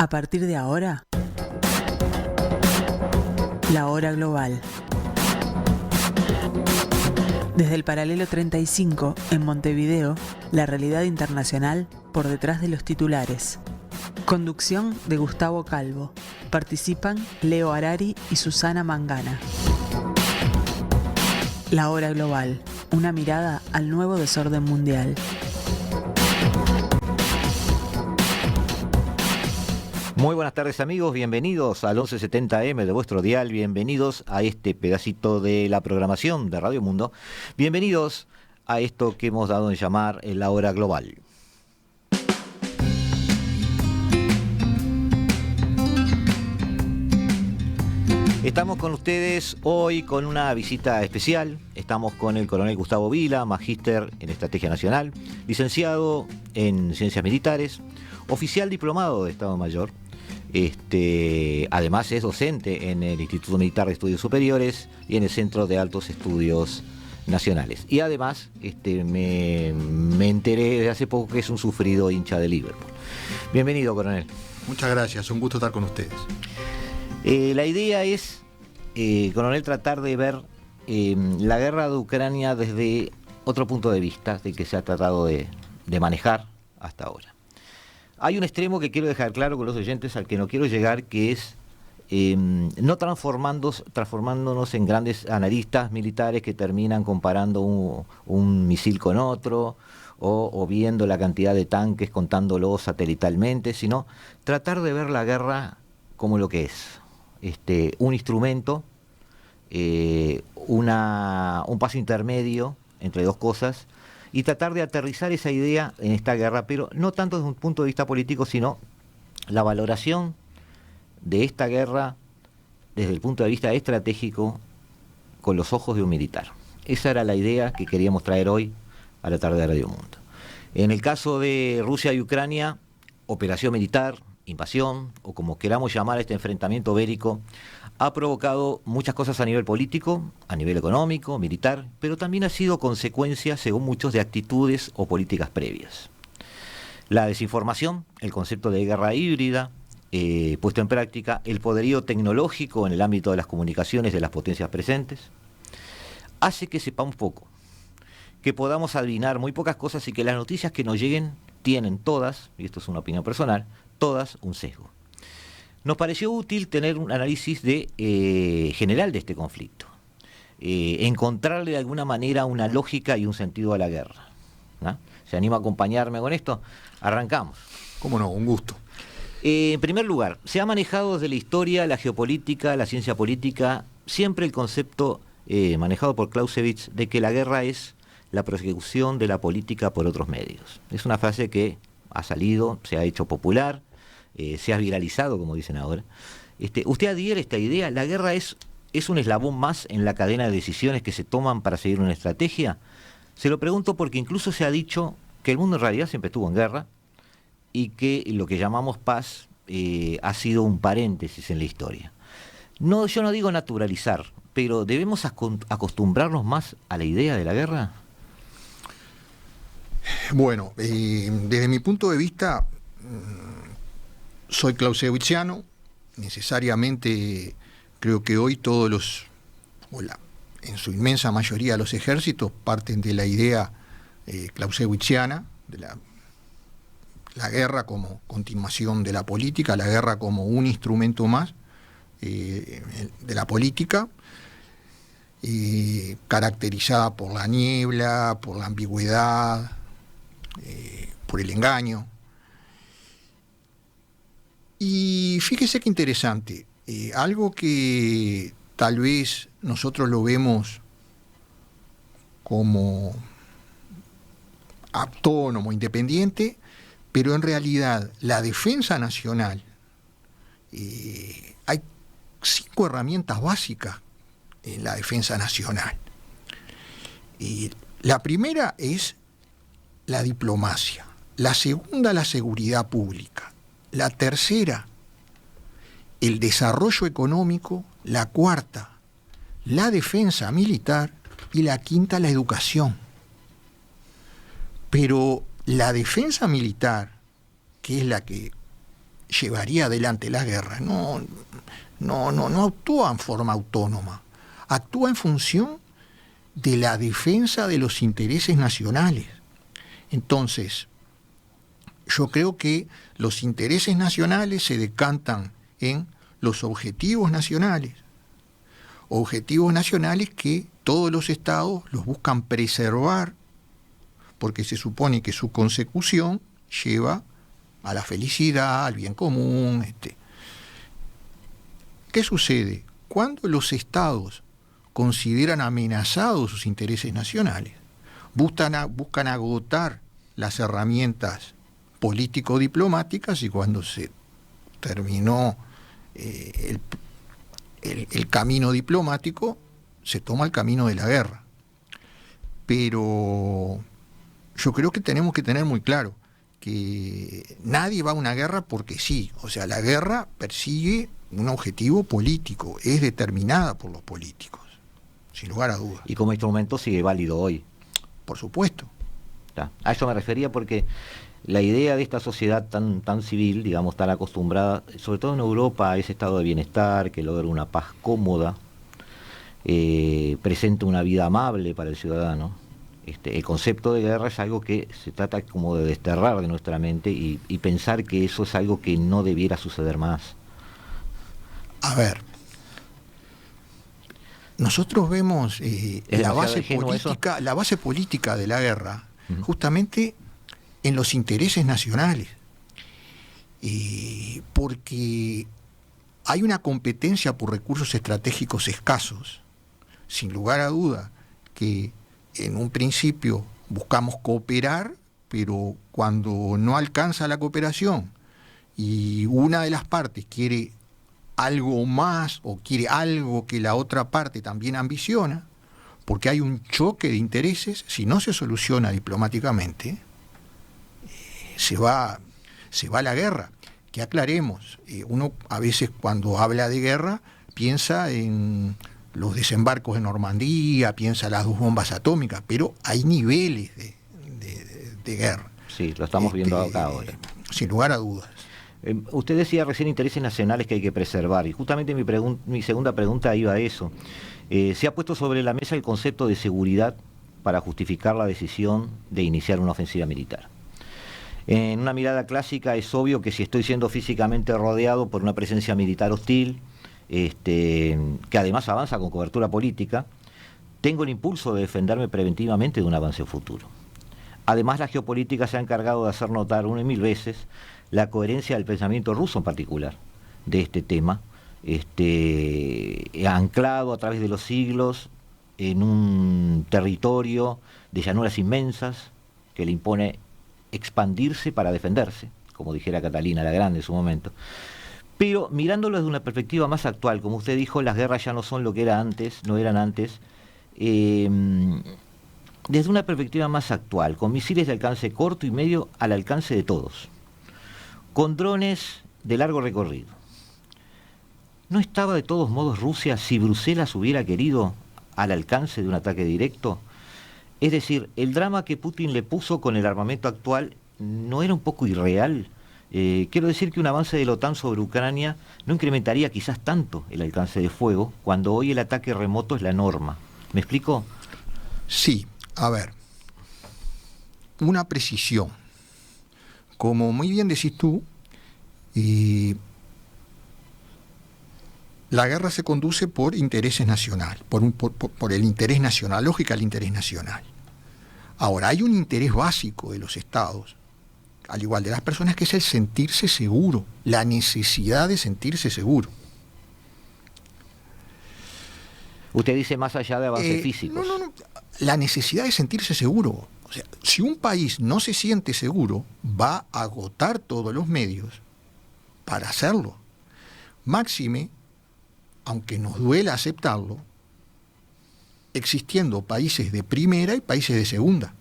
A partir de ahora, la hora global. Desde el paralelo 35, en Montevideo, la realidad internacional por detrás de los titulares. Conducción de Gustavo Calvo. Participan Leo Harari y Susana Mangana. La hora global. Una mirada al nuevo desorden mundial. Muy buenas tardes amigos, bienvenidos al 1170M de vuestro dial, bienvenidos a este pedacito de la programación de Radio Mundo, bienvenidos a esto que hemos dado en llamar la hora global. Estamos con ustedes hoy con una visita especial, estamos con el coronel Gustavo Vila, magíster en Estrategia Nacional, licenciado en Ciencias Militares, oficial diplomado de Estado Mayor. Además es docente en el Instituto Militar de Estudios Superiores y en el Centro de Altos Estudios Nacionales. Y además me enteré de hace poco que es un sufrido hincha de Liverpool. Bienvenido, coronel. Muchas gracias, un gusto estar con ustedes. La idea es, coronel, tratar de ver la guerra de Ucrania desde otro punto de vista, de que se ha tratado de manejar hasta ahora. Hay un extremo que quiero dejar claro con los oyentes al que no quiero llegar, que es no transformándonos en grandes analistas militares que terminan comparando un misil con otro o viendo la cantidad de tanques contándolos satelitalmente, sino tratar de ver la guerra como lo que es, un instrumento, un paso intermedio entre dos cosas, y tratar de aterrizar esa idea en esta guerra, pero no tanto desde un punto de vista político, sino la valoración de esta guerra desde el punto de vista estratégico con los ojos de un militar. Esa era la idea que queríamos traer hoy a la tarde de Radio Mundo. En el caso de Rusia y Ucrania, operación militar, invasión, o como queramos llamar a este enfrentamiento bélico, ha provocado muchas cosas a nivel político, a nivel económico, militar, pero también ha sido consecuencia, según muchos, de actitudes o políticas previas. La desinformación, el concepto de guerra híbrida, puesto en práctica, el poderío tecnológico en el ámbito de las comunicaciones de las potencias presentes, hace que sepamos poco, que podamos adivinar muy pocas cosas y que las noticias que nos lleguen tienen todas, y esto es una opinión personal, todas un sesgo. Nos pareció útil tener un análisis general de este conflicto, encontrarle de alguna manera una lógica y un sentido a la guerra, ¿no? ¿Se anima a acompañarme con esto? Arrancamos. Cómo no, un gusto. En primer lugar, se ha manejado desde la historia, la geopolítica, la ciencia política, siempre el concepto manejado por Clausewitz de que la guerra es la prosecución de la política por otros medios. Es una frase que ha salido, se ha hecho popular, se ha viralizado, como dicen ahora. ¿Usted adhiere a esta idea? ¿La guerra es un eslabón más en la cadena de decisiones que se toman para seguir una estrategia? Se lo pregunto porque incluso se ha dicho que el mundo en realidad siempre estuvo en guerra y que lo que llamamos paz ha sido un paréntesis en la historia. No, yo no digo naturalizar, pero ¿debemos acostumbrarnos más a la idea de la guerra? Bueno, desde mi punto de vista, soy clausewitziano. Necesariamente creo que hoy en su inmensa mayoría los ejércitos parten de la idea clausewitziana, de la guerra como continuación de la política, la guerra como un instrumento más de la política, caracterizada por la niebla, por la ambigüedad, por el engaño. Y fíjese qué interesante, algo que tal vez nosotros lo vemos como autónomo, independiente, pero en realidad la defensa nacional, hay 5 herramientas básicas en la defensa nacional. La primera es la diplomacia, la segunda la seguridad pública, la tercera el desarrollo económico, la cuarta la defensa militar y la quinta la educación. Pero la defensa militar, que es la que llevaría adelante la guerra. No actúa en forma autónoma. Actúa en función de la defensa de los intereses nacionales. Entonces, yo creo que los intereses nacionales se decantan en los objetivos nacionales que todos los estados los buscan preservar, porque se supone que su consecución lleva a la felicidad, al bien común. ¿Qué sucede? Cuando los estados consideran amenazados sus intereses nacionales, buscan agotar las herramientas político-diplomáticas, y cuando se terminó el camino diplomático, se toma el camino de la guerra. Pero yo creo que tenemos que tener muy claro que nadie va a una guerra porque sí. O sea, la guerra persigue un objetivo político, es determinada por los políticos, sin lugar a dudas. Y como instrumento sigue válido hoy. Por supuesto. A eso me refería, porque la idea de esta sociedad tan civil, digamos, tan acostumbrada, sobre todo en Europa, a ese estado de bienestar, que logra una paz cómoda, presenta una vida amable para el ciudadano. El concepto de guerra es algo que se trata como de desterrar de nuestra mente y pensar que eso es algo que no debiera suceder más. A ver, nosotros vemos la base política de la guerra, justamente en los intereses nacionales, porque hay una competencia por recursos estratégicos escasos. Sin lugar a duda que en un principio buscamos cooperar, pero cuando no alcanza la cooperación y una de las partes quiere algo más o quiere algo que la otra parte también ambiciona, porque hay un choque de intereses, si no se soluciona diplomáticamente, se va a la guerra. Que aclaremos, uno a veces cuando habla de guerra piensa en los desembarcos de Normandía, piensa en las 2 bombas atómicas, pero hay niveles de guerra. Sí, lo estamos viendo acá ahora. Sin lugar a dudas. Usted decía recién intereses nacionales que hay que preservar, y justamente mi segunda pregunta iba a eso. Se ha puesto sobre la mesa el concepto de seguridad para justificar la decisión de iniciar una ofensiva militar. En una mirada clásica es obvio que si estoy siendo físicamente rodeado por una presencia militar hostil, que además avanza con cobertura política, tengo el impulso de defenderme preventivamente de un avance futuro. Además, la geopolítica se ha encargado de hacer notar 1 y 1000 veces la coherencia del pensamiento ruso en particular de este tema, anclado a través de los siglos en un territorio de llanuras inmensas que le impone expandirse para defenderse, como dijera Catalina la Grande en su momento. Pero mirándolo desde una perspectiva más actual, como usted dijo, las guerras ya no son lo que eran antes, desde una perspectiva más actual, con misiles de alcance corto y medio al alcance de todos, con drones de largo recorrido. ¿No estaba de todos modos Rusia, si Bruselas hubiera querido, al alcance de un ataque directo? Es decir, el drama que Putin le puso con el armamento actual no era un poco irreal. Quiero decir que un avance de la OTAN sobre Ucrania no incrementaría quizás tanto el alcance de fuego, cuando hoy el ataque remoto es la norma. ¿Me explico? Sí, a ver, una precisión. Como muy bien decís tú, la guerra se conduce por intereses nacionales, por el interés nacional, lógica del interés nacional. Ahora, hay un interés básico de los estados, al igual de las personas, que es el sentirse seguro, la necesidad de sentirse seguro. Usted dice más allá de avances físicos. No, la necesidad de sentirse seguro. O sea, si un país no se siente seguro, va a agotar todos los medios para hacerlo. Máxime, aunque nos duela aceptarlo, existiendo países de primera y países de segunda.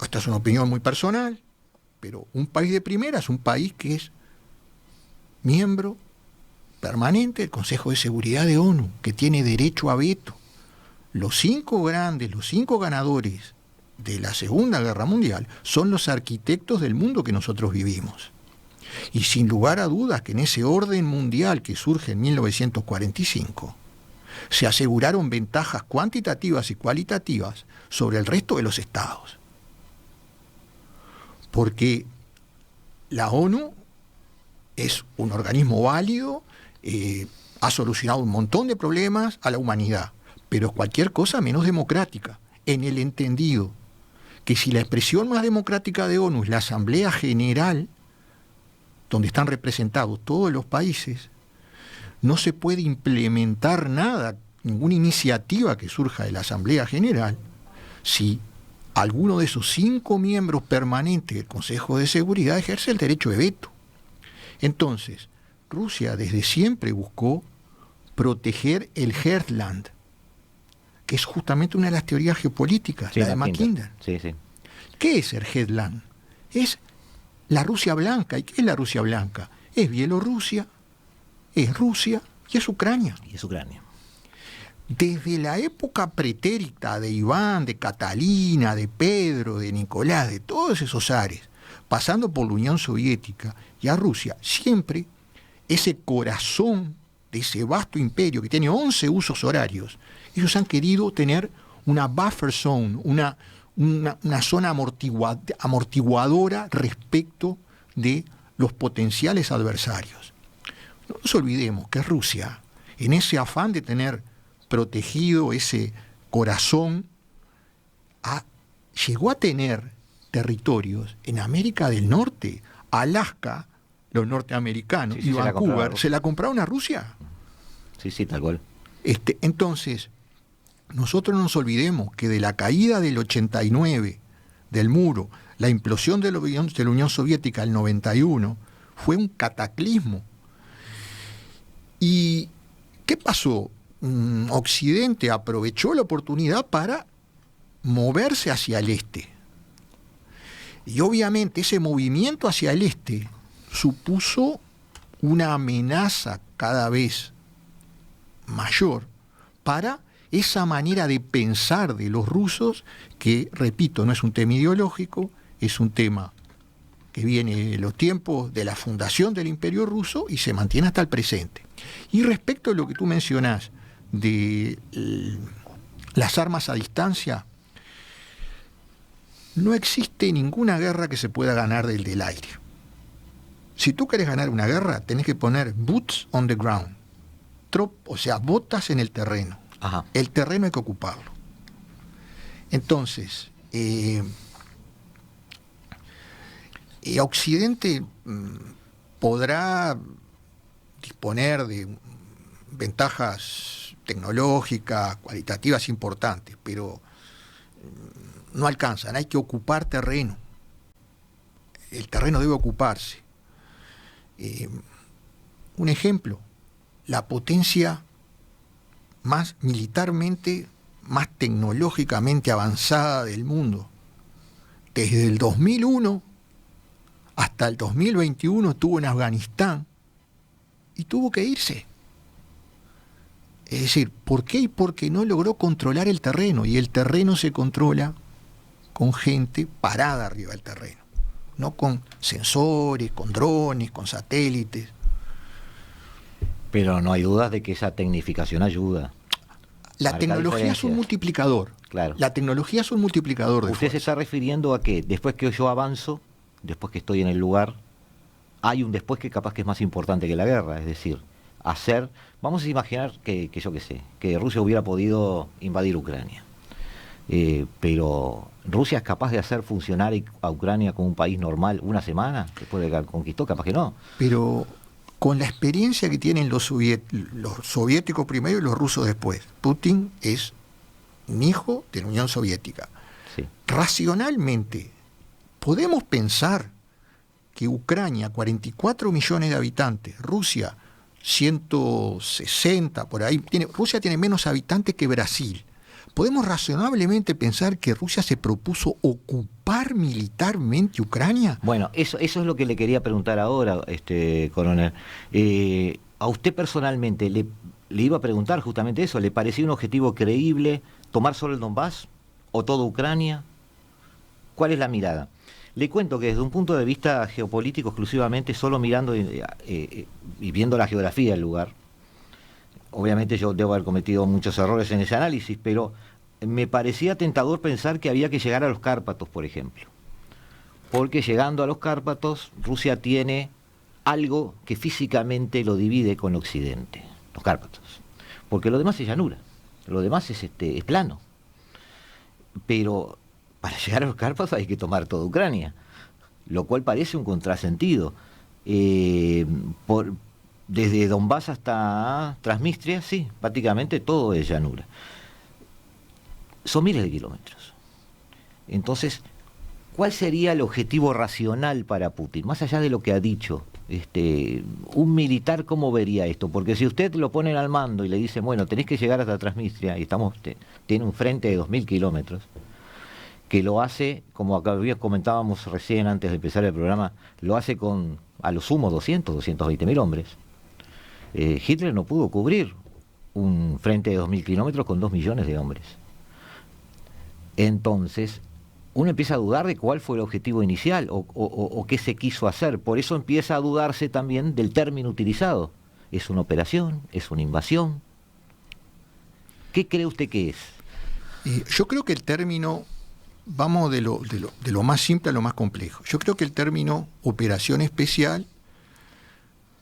Esta es una opinión muy personal, pero un país de primera es un país que es miembro permanente del Consejo de Seguridad de ONU, que tiene derecho a veto. Los 5 ganadores de la Segunda Guerra Mundial son los arquitectos del mundo que nosotros vivimos. Y sin lugar a dudas que en ese orden mundial que surge en 1945, se aseguraron ventajas cuantitativas y cualitativas sobre el resto de los estados. Porque la ONU es un organismo válido, ha solucionado un montón de problemas a la humanidad, pero es cualquier cosa menos democrática, en el entendido que si la expresión más democrática de ONU es la Asamblea General, donde están representados todos los países, no se puede implementar nada, ninguna iniciativa que surja de la Asamblea General, si alguno de esos 5 miembros permanentes del Consejo de Seguridad ejerce el derecho de veto. Entonces, Rusia desde siempre buscó proteger el Heartland, que es justamente una de las teorías geopolíticas, Sí, la de Mackinder. Sí, sí. ¿Qué es el Heartland? Es la Rusia blanca. ¿Y qué es la Rusia blanca? Es Bielorrusia, es Rusia y es Ucrania. Y es Ucrania. Desde la época pretérita de Iván, de Catalina, de Pedro, de Nicolás, de todos esos ares, pasando por la Unión Soviética y a Rusia, siempre ese corazón de ese vasto imperio que tiene 11 usos horarios, ellos han querido tener una buffer zone, una zona amortiguadora respecto de los potenciales adversarios. No nos olvidemos que Rusia, en ese afán de tener protegido ese corazón, llegó a tener territorios en América del Norte, Alaska, los norteamericanos, Sí, y se la Vancouver, compraron. se la compraron a Rusia. Sí, sí, tal cual. Entonces, nosotros no nos olvidemos que de la caída del 89 del muro, la implosión de la Unión Soviética el 91, fue un cataclismo. ¿Y qué pasó? Occidente aprovechó la oportunidad para moverse hacia el este. Y obviamente ese movimiento hacia el este supuso una amenaza cada vez mayor para esa manera de pensar de los rusos, que, repito, no es un tema ideológico, es un tema que viene de los tiempos de la fundación del Imperio Ruso y se mantiene hasta el presente. Y respecto a lo que tú mencionás de las armas a distancia, no existe ninguna guerra que se pueda ganar desde el aire. Si tú querés ganar una guerra, tenés que poner boots on the ground, o sea, botas en el terreno. Ajá. El terreno hay que ocuparlo. Entonces, Occidente podrá disponer de ventajas tecnológicas, cualitativas importantes, pero no alcanzan, hay que ocupar terreno. El terreno debe ocuparse. Un ejemplo, la potencia más militarmente, más tecnológicamente avanzada del mundo, desde el 2001 hasta el 2021 estuvo en Afganistán y tuvo que irse. Es decir, ¿por qué? Porque no logró controlar el terreno, y el terreno se controla con gente parada arriba del terreno, no con sensores, con drones, con satélites. Pero no hay dudas de que esa tecnificación ayuda. La Marca tecnología es un diferencias. multiplicador. Claro. La tecnología es un multiplicador de Usted se fuerza. está refiriendo a que después que yo avanzo, después que estoy en el lugar, hay un después que capaz que es más importante que la guerra, es decir, vamos a imaginar que yo qué sé, que Rusia hubiera podido invadir Ucrania. Pero Rusia es capaz de hacer funcionar a Ucrania como un país normal una semana después de que la conquistó, capaz que no. Pero con la experiencia que tienen los soviéticos primero y los rusos después, Putin es un hijo de la Unión Soviética. Sí. Racionalmente, podemos pensar que Ucrania, 44 millones de habitantes, Rusia, 160, por ahí, Rusia tiene menos habitantes que Brasil. ¿Podemos razonablemente pensar que Rusia se propuso ocupar militarmente Ucrania? Bueno, eso es lo que le quería preguntar ahora, coronel. A usted personalmente le iba a preguntar justamente eso. ¿Le parecía un objetivo creíble tomar solo el Donbass o toda Ucrania? ¿Cuál es la mirada? Le cuento que desde un punto de vista geopolítico exclusivamente, solo mirando y viendo la geografía del lugar, obviamente yo debo haber cometido muchos errores en ese análisis, pero me parecía tentador pensar que había que llegar a los Cárpatos, por ejemplo. Porque llegando a los Cárpatos, Rusia tiene algo que físicamente lo divide con Occidente, los Cárpatos. Porque lo demás es llanura, lo demás es plano. Pero para llegar a los Cárpatos hay que tomar toda Ucrania, lo cual parece un contrasentido. Desde Donbass hasta Transnistria, sí, prácticamente todo es llanura. Son miles de kilómetros. Entonces, ¿cuál sería el objetivo racional para Putin? Más allá de lo que ha dicho, un militar, ¿cómo vería esto? Porque si usted lo ponen al mando y le dice, bueno, tenés que llegar hasta Transnistria, y tiene un frente de 2.000 kilómetros, que lo hace, como acá comentábamos recién antes de empezar el programa, lo hace con, a lo sumo, 220.000 hombres. Hitler no pudo cubrir un frente de 2.000 kilómetros con 2 millones de hombres. Entonces, uno empieza a dudar de cuál fue el objetivo inicial o qué se quiso hacer. Por eso empieza a dudarse también del término utilizado. ¿Es una operación? ¿Es una invasión? ¿Qué cree usted que es? Yo creo que el término, vamos de lo más simple a lo más complejo. Yo creo que el término operación especial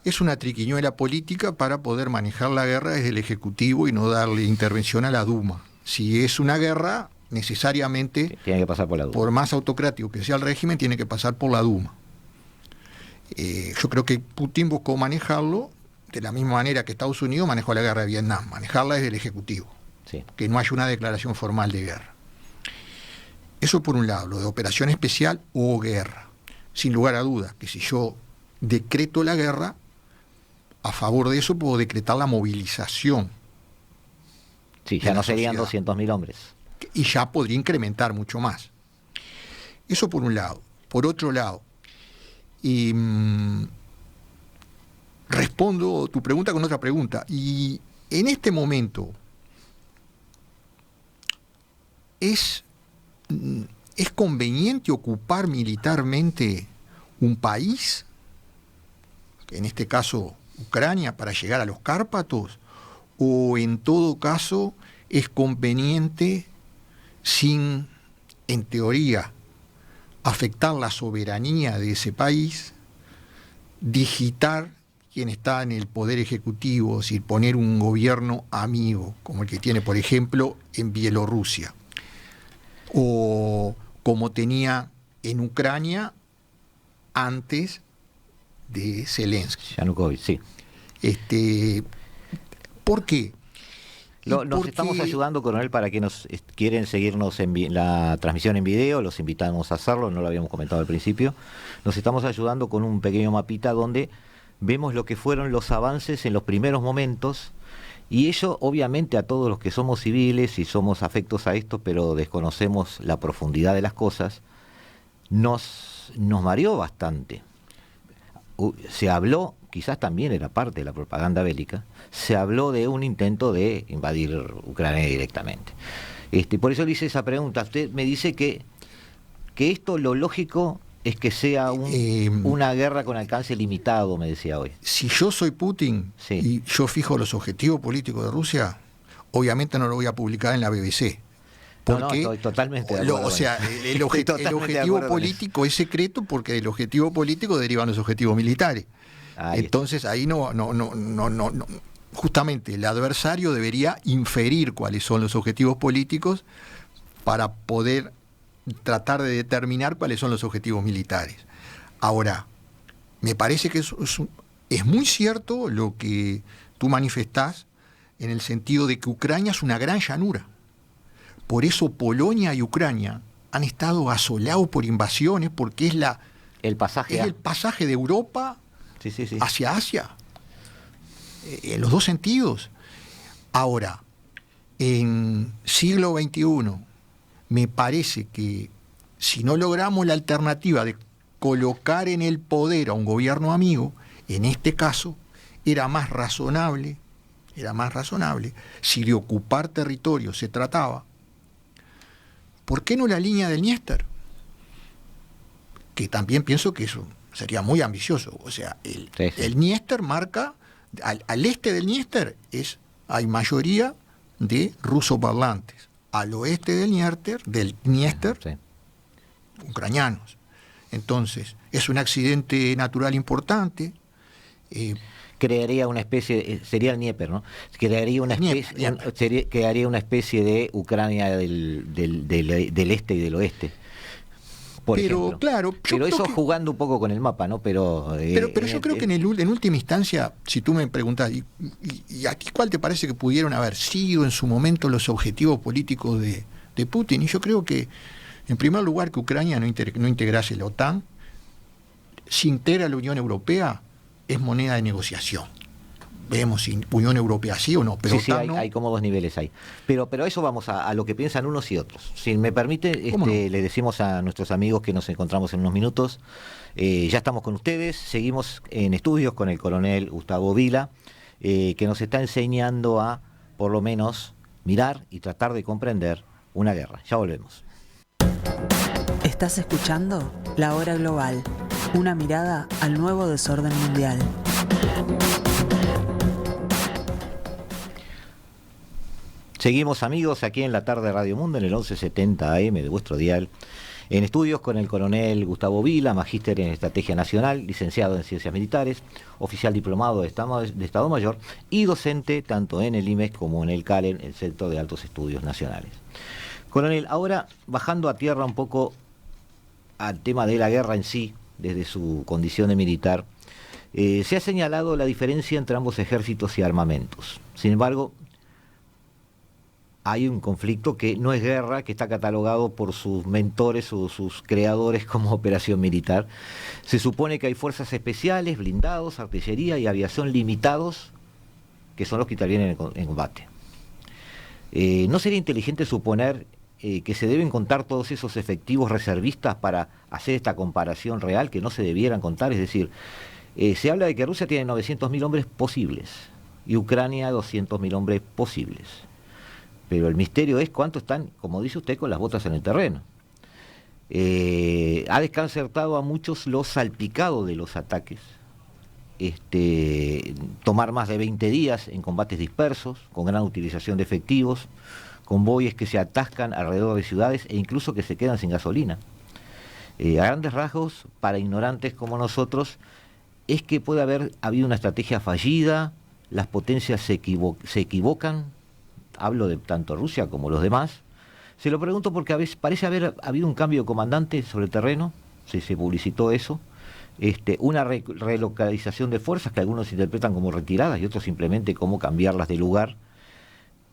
es una triquiñuela política para poder manejar la guerra desde el Ejecutivo y no darle intervención a la Duma. Si es una guerra, necesariamente, tiene que pasar por la Duma. Por más autocrático que sea el régimen, tiene que pasar por la Duma. Yo creo que Putin buscó manejarlo de la misma manera que Estados Unidos manejó la guerra de Vietnam, manejarla desde el Ejecutivo, sí. Que no haya una declaración formal de guerra. Eso por un lado, lo de operación especial o guerra. Sin lugar a dudas, que si yo decreto la guerra, a favor de eso puedo decretar la movilización. Sí, ya no serían 200.000 hombres. Y ya podría incrementar mucho más. Eso por un lado. Por otro lado, respondo tu pregunta con otra pregunta. Y en este momento, ¿es conveniente ocupar militarmente un país, en este caso Ucrania, para llegar a los Cárpatos? ¿O en todo caso es conveniente, sin, en teoría, afectar la soberanía de ese país, digitar quien está en el poder ejecutivo, es decir, poner un gobierno amigo, como el que tiene, por ejemplo, en Bielorrusia, o como tenía en Ucrania antes de Zelensky? Yanukovych, sí. ¿Por qué? Nos estamos ayudando, coronel, para que quieren seguirnos en la transmisión en video, los invitamos a hacerlo, no lo habíamos comentado al principio. Nos estamos ayudando con un pequeño mapita donde vemos lo que fueron los avances en los primeros momentos, y ello obviamente a todos los que somos civiles y somos afectos a esto, pero desconocemos la profundidad de las cosas, nos mareó bastante. Se habló, quizás también era parte de la propaganda bélica, se habló de un intento de invadir Ucrania directamente. Por eso le hice esa pregunta. Usted me dice que esto, lo lógico es que sea una guerra con alcance limitado, me decía hoy. Si yo soy Putin, sí, y yo fijo los objetivos políticos de Rusia, obviamente no lo voy a publicar en la BBC. Porque no, estoy totalmente de acuerdo. O sea, el objetivo político es secreto, porque del objetivo político derivan los objetivos militares. Entonces ahí no. Justamente el adversario debería inferir cuáles son los objetivos políticos para poder tratar de determinar cuáles son los objetivos militares. Ahora, me parece que es muy cierto lo que tú manifestás, en el sentido de que Ucrania es una gran llanura. Por eso Polonia y Ucrania han estado asolados por invasiones, porque es el pasaje de Europa hacia Asia, en los dos sentidos. Ahora, en siglo XXI, me parece que si no logramos la alternativa de colocar en el poder a un gobierno amigo, en este caso era más razonable, si de ocupar territorio se trataba, ¿por qué no la línea del Dniester? que también pienso que eso sería muy ambicioso. O sea, el Dniester marca, al este del Dniester hay mayoría de rusoparlantes, al oeste del Dniester Sí. ucranianos. Entonces, es un accidente natural importante. Crearía una especie, sería el Dnieper, ¿no? Crearía una especie, crearía una especie de Ucrania del este y del oeste. Por ejemplo. Claro, pero eso jugando un poco con el mapa, ¿no? Pero yo creo que en última instancia, si tú me preguntas, ¿y aquí cuál te parece que pudieron haber sido en su momento los objetivos políticos de Putin? Y yo creo que, en primer lugar, que Ucrania no integrase la OTAN. Si integra la Unión Europea, es moneda de negociación. Vemos si Unión Europea sí o no, pero sí, hay como dos niveles ahí. Pero eso vamos a lo que piensan unos y otros. Si me permite, no, le decimos a nuestros amigos que nos encontramos en unos minutos. Ya estamos con ustedes, seguimos en estudios con el coronel Gustavo Vila, que nos está enseñando a, por lo menos, mirar y tratar de comprender una guerra. Ya volvemos. Estás escuchando La Hora Global, una mirada al nuevo desorden mundial. Seguimos, amigos, aquí en la tarde Radio Mundo, en el 1170 AM de vuestro dial, en estudios con el coronel Gustavo Vila, magíster en Estrategia Nacional, licenciado en Ciencias Militares, oficial diplomado de Estado Mayor y docente tanto en el IMEC como en el CALEN, el Centro de Altos Estudios Nacionales. Coronel, ahora bajando a tierra un poco al tema de la guerra en sí, desde su condición de militar, se ha señalado la diferencia entre ambos ejércitos y armamentos. Sin embargo, hay un conflicto que no es guerra, que está catalogado por sus mentores o sus creadores como operación militar. Se supone que hay fuerzas especiales, blindados, artillería y aviación limitados, que son los que intervienen en combate. ¿No sería inteligente suponer que se deben contar todos esos efectivos reservistas para hacer esta comparación real, que no se debieran contar? Es decir, se habla de que Rusia tiene 900.000 hombres posibles y Ucrania 200.000 hombres posibles. Pero el misterio es cuánto están, como dice usted, con las botas en el terreno. Ha desconcertado a muchos lo salpicado de los ataques. Tomar más de 20 días en combates dispersos, con gran utilización de efectivos, convoyes que se atascan alrededor de ciudades e incluso que se quedan sin gasolina. A grandes rasgos, para ignorantes como nosotros, es que puede haber habido una estrategia fallida, las potencias se equivocan. Hablo de tanto Rusia como los demás. Se lo pregunto porque a veces parece haber habido un cambio de comandante sobre el terreno, se publicitó eso, una relocalización de fuerzas que algunos interpretan como retiradas y otros simplemente como cambiarlas de lugar,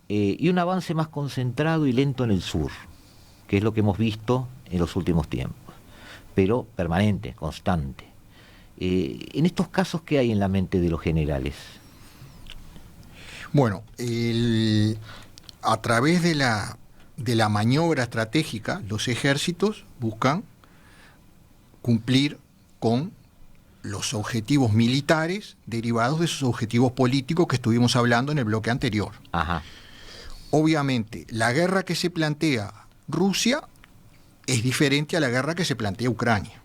y un avance más concentrado y lento en el sur, que es lo que hemos visto en los últimos tiempos, pero permanente, constante. En estos casos, ¿qué hay en la mente de los generales? Bueno, a través de la maniobra estratégica, los ejércitos buscan cumplir con los objetivos militares derivados de sus objetivos políticos que estuvimos hablando en el bloque anterior. Ajá. Obviamente, la guerra que se plantea Rusia es diferente a la guerra que se plantea Ucrania.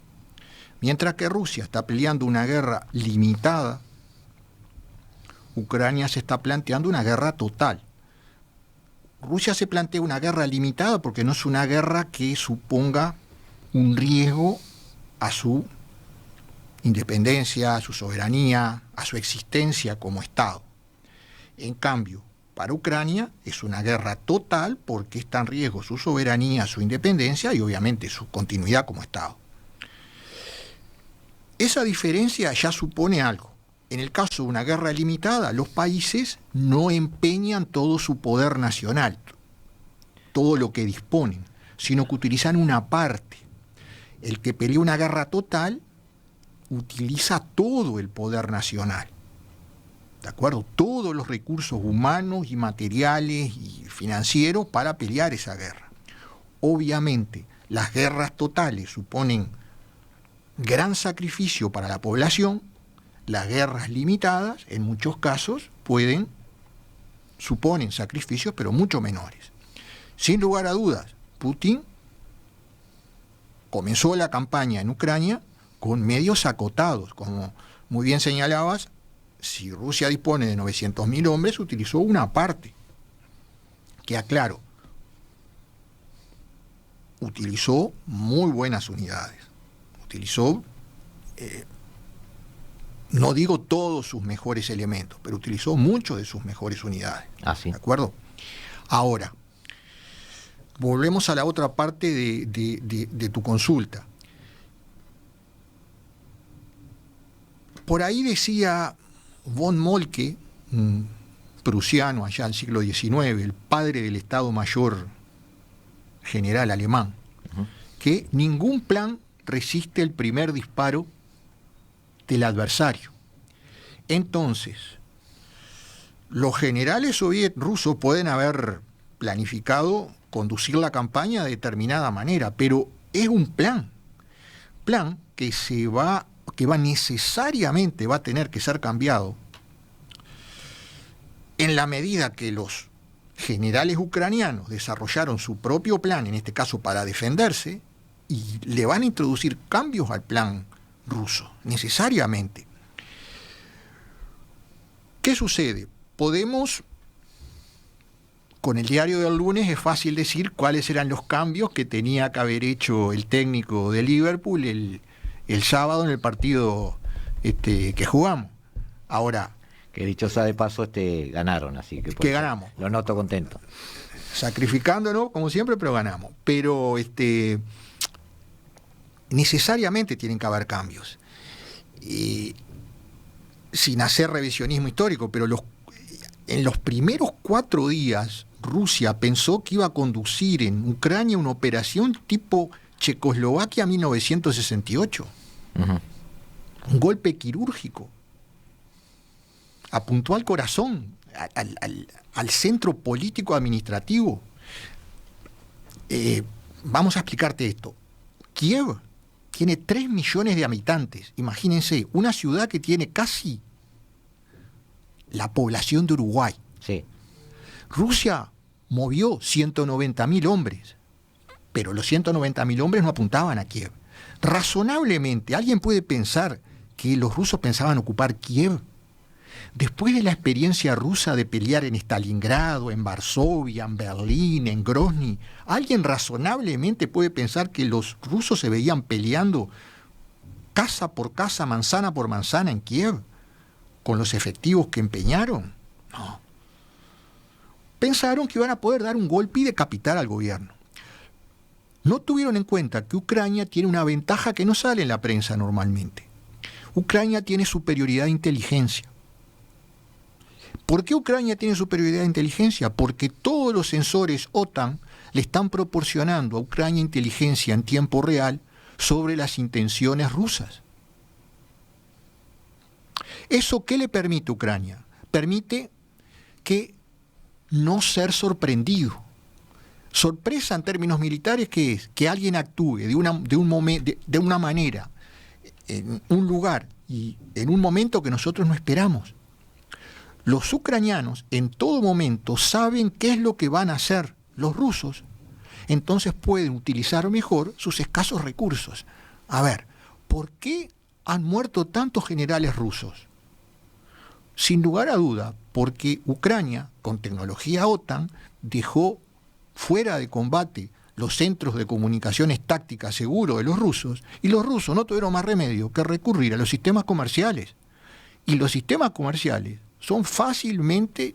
Mientras que Rusia está peleando una guerra limitada, Ucrania se está planteando una guerra total. Rusia se plantea una guerra limitada porque no es una guerra que suponga un riesgo a su independencia, a su soberanía, a su existencia como Estado. En cambio, para Ucrania es una guerra total porque está en riesgo su soberanía, su independencia y obviamente su continuidad como Estado. Esa diferencia ya supone algo. En el caso de una guerra limitada, los países no empeñan todo su poder nacional, todo lo que disponen, sino que utilizan una parte. El que pelea una guerra total utiliza todo el poder nacional, ¿de acuerdo? Todos los recursos humanos y materiales y financieros para pelear esa guerra. Obviamente, las guerras totales suponen gran sacrificio para la población. Las guerras limitadas, en muchos casos, suponen sacrificios, pero mucho menores. Sin lugar a dudas, Putin comenzó la campaña en Ucrania con medios acotados. Como muy bien señalabas, si Rusia dispone de 900.000 hombres, utilizó una parte. Que aclaro, utilizó muy buenas unidades. Utilizó, no digo todos sus mejores elementos, pero utilizó muchos de sus mejores unidades. Sí. ¿De acuerdo? Ahora, volvemos a la otra parte de tu consulta. Por ahí decía von Moltke, un prusiano allá del siglo XIX, el padre del Estado Mayor General alemán, que ningún plan resiste el primer disparo del adversario. Entonces, los generales rusos pueden haber planificado conducir la campaña de determinada manera, pero es un plan que necesariamente va a tener que ser cambiado en la medida que los generales ucranianos desarrollaron su propio plan, en este caso para defenderse, y le van a introducir cambios al plan ruso, necesariamente. ¿Qué sucede? Con el diario del lunes es fácil decir cuáles eran los cambios que tenía que haber hecho el técnico de Liverpool el sábado en el partido que jugamos. Ahora, que dicho sea de paso, ganaron, así que ganamos. Lo noto contento. Sacrificándonos, como siempre, pero ganamos. Pero necesariamente tienen que haber cambios. Sin hacer revisionismo histórico, pero en los primeros 4 días, Rusia pensó que iba a conducir en Ucrania una operación tipo Checoslovaquia 1968. Un golpe quirúrgico. Apuntó al corazón, al centro político administrativo. Vamos a explicarte esto. Kiev tiene 3 millones de habitantes. Imagínense, una ciudad que tiene casi la población de Uruguay. Sí. Rusia movió 190.000 hombres, pero los 190.000 hombres no apuntaban a Kiev. Razonablemente, ¿alguien puede pensar que los rusos pensaban ocupar Kiev? Después de la experiencia rusa de pelear en Stalingrado, en Varsovia, en Berlín, en Grozny, ¿alguien razonablemente puede pensar que los rusos se veían peleando casa por casa, manzana por manzana en Kiev, con los efectivos que empeñaron? No. Pensaron que iban a poder dar un golpe y decapitar al gobierno. No tuvieron en cuenta que Ucrania tiene una ventaja que no sale en la prensa normalmente. Ucrania tiene superioridad de inteligencia. ¿Por qué Ucrania tiene superioridad de inteligencia? Porque todos los sensores OTAN le están proporcionando a Ucrania inteligencia en tiempo real sobre las intenciones rusas. ¿Eso qué le permite a Ucrania? Permite que no ser sorprendido. Sorpresa en términos militares, ¿qué es? Que alguien actúe de una manera, en un lugar y en un momento que nosotros no esperamos. Los ucranianos en todo momento saben qué es lo que van a hacer los rusos, entonces pueden utilizar mejor sus escasos recursos. A ver, ¿por qué han muerto tantos generales rusos? Sin lugar a duda, porque Ucrania, con tecnología OTAN, dejó fuera de combate los centros de comunicaciones tácticas seguros de los rusos, y los rusos no tuvieron más remedio que recurrir a los sistemas comerciales. Y los sistemas comerciales son fácilmente,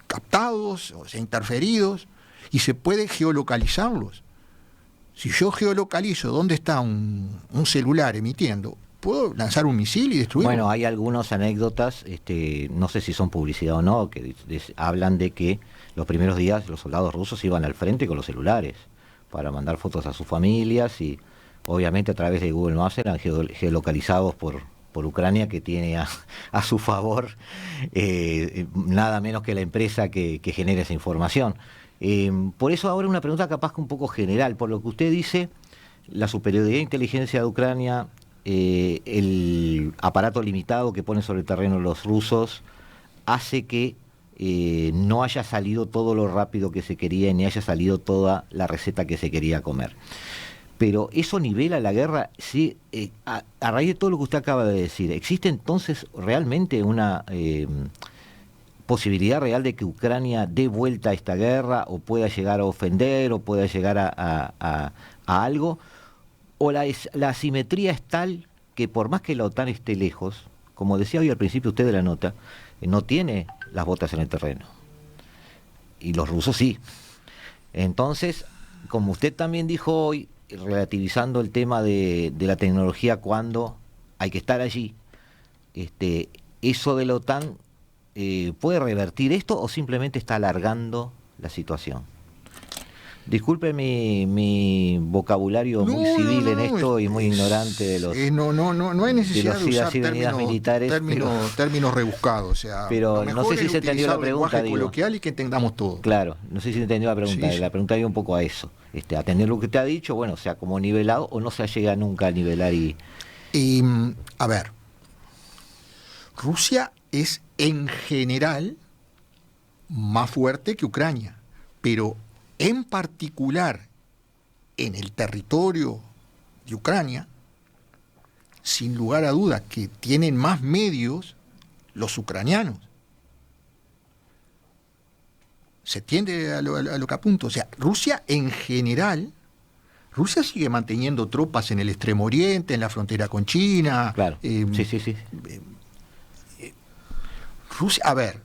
captados, interferidos, y se puede geolocalizarlos. Si yo geolocalizo dónde está un celular emitiendo, puedo lanzar un misil y destruirlo. Bueno, hay algunas anécdotas, no sé si son publicidad o no, que hablan de que los primeros días los soldados rusos iban al frente con los celulares para mandar fotos a sus familias, y obviamente a través de Google Maps eran geolocalizados por Ucrania, que tiene a su favor nada menos que la empresa que genera esa información. Por eso ahora una pregunta capaz que un poco general, por lo que usted dice, la superioridad de inteligencia de Ucrania, el aparato limitado que ponen sobre el terreno los rusos, hace que no haya salido todo lo rápido que se quería ni haya salido toda la receta que se quería comer. Pero eso nivela la guerra, sí, a raíz de todo lo que usted acaba de decir. ¿Existe entonces realmente una posibilidad real de que Ucrania dé vuelta a esta guerra o pueda llegar a ofender o pueda llegar a algo? ¿O la asimetría es tal que por más que la OTAN esté lejos, como decía hoy al principio usted de la nota, no tiene las botas en el terreno? Y los rusos sí. Entonces, como usted también dijo hoy, relativizando el tema de la tecnología cuando hay que estar allí, eso de la OTAN ¿puede revertir esto o simplemente está alargando la situación? Disculpe mi vocabulario muy civil en esto y muy ignorante de los no hay necesidad de usar militares, términos rebuscados. O sea, pero no sé si se entendió la pregunta. Coloquial y que entendamos todo. Claro, no sé si se entendió la pregunta. Sí. La pregunta iba un poco a eso. Atender lo que te ha dicho, bueno, sea como nivelado o no se llega nunca a nivelar a ver, Rusia es en general más fuerte que Ucrania, pero en particular en el territorio de Ucrania, sin lugar a dudas que tienen más medios los ucranianos. Se tiende a lo que apunto. O sea, Rusia en general, Rusia sigue manteniendo tropas en el Extremo Oriente, en la frontera con China. Claro, sí. Rusia, a ver,